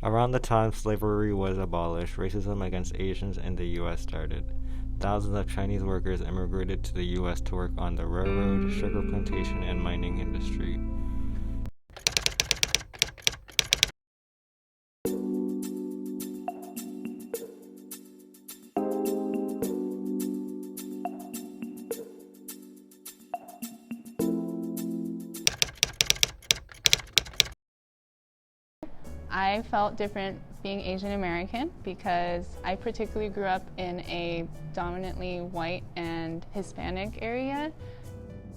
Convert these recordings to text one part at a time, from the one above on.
Around the time slavery was abolished, racism against Asians in the U.S. started. Thousands of Chinese workers immigrated to the U.S. to work on the railroad, sugar plantation, and mining industry. I felt different being Asian American because I particularly grew up in a dominantly white and Hispanic area.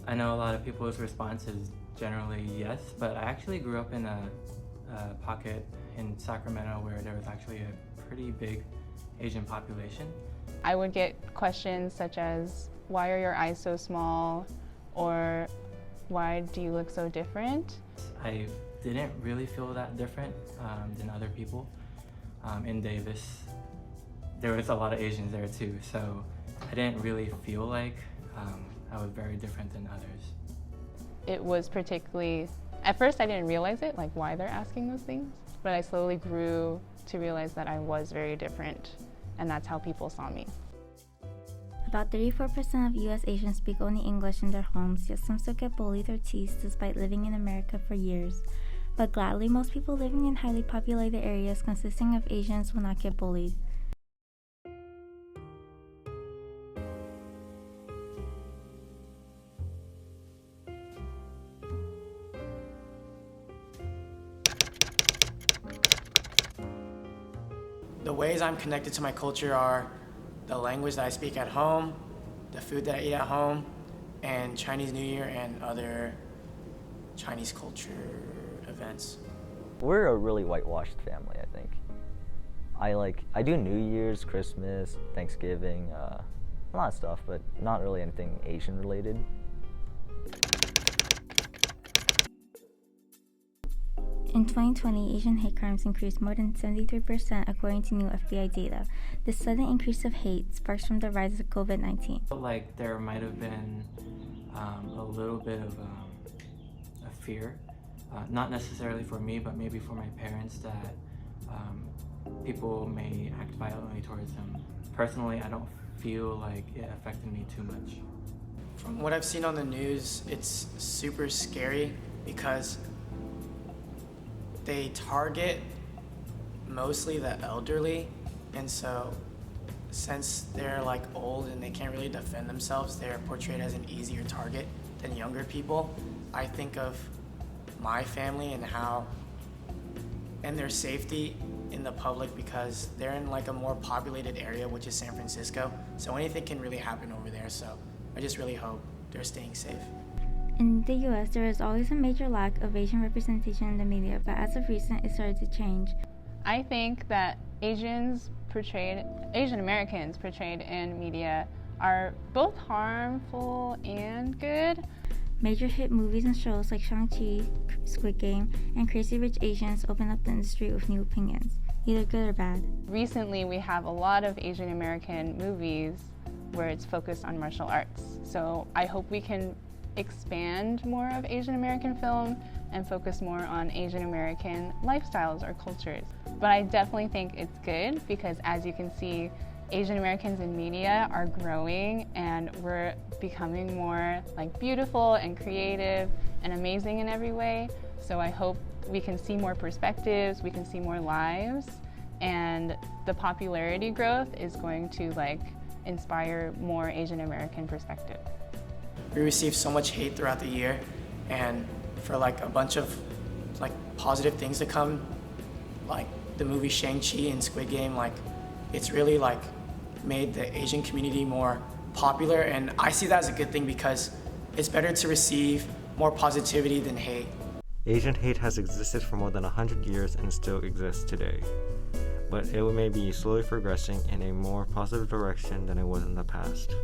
I know a lot of people's response is generally yes, but I actually grew up in a pocket in Sacramento where there was actually a pretty big Asian population. I would get questions such as, why are your eyes so small? Or why do you look so different? I didn't really feel that different than other people. In Davis, there was a lot of Asians there too, so I didn't really feel like I was very different than others. It was particularly, at first I didn't realize it, like why they're asking those things, but I slowly grew to realize that I was very different, and that's how people saw me. About 34% of U.S. Asians speak only English in their homes, yet some still get bullied or teased despite living in America for years. But gladly, most people living in highly populated areas consisting of Asians will not get bullied. The ways I'm connected to my culture are the language that I speak at home, the food that I eat at home, and Chinese New Year and other Chinese culture events. We're a really whitewashed family, I think. I do New Year's, Christmas, Thanksgiving, a lot of stuff, but not really anything Asian related. In 2020, Asian hate crimes increased more than 73% according to new FBI data. This sudden increase of hate sparks from the rise of COVID-19. Like there might have been a little bit of a fear, not necessarily for me, but maybe for my parents, that people may act violently towards them. Personally, I don't feel like it affected me too much. From what I've seen on the news, it's super scary because they target mostly the elderly, and so since they're like old and they can't really defend themselves, they're portrayed as an easier target than younger people. I think of my family and their safety in the public because they're in like a more populated area, which is San Francisco, so anything can really happen over there, so I just really hope they're staying safe. In the U.S., there is always a major lack of Asian representation in the media, but as of recent, it started to change. I think that Asian Americans portrayed in media are both harmful and good. Major hit movies and shows like Shang-Chi, Squid Game, and Crazy Rich Asians open up the industry with new opinions, either good or bad. Recently, we have a lot of Asian American movies where it's focused on martial arts. So I hope we can expand more of Asian American film and focus more on Asian American lifestyles or cultures. But I definitely think it's good because, as you can see, Asian Americans in media are growing and we're becoming more like beautiful and creative and amazing in every way. So I hope we can see more perspectives, we can see more lives, and the popularity growth is going to inspire more Asian American perspective. We received so much hate throughout the year, and for a bunch of positive things to come, like the movie Shang-Chi and Squid Game, it's really made the Asian community more popular, and I see that as a good thing because it's better to receive more positivity than hate. Asian hate has existed for more than 100 years and still exists today, but it may be slowly progressing in a more positive direction than it was in the past.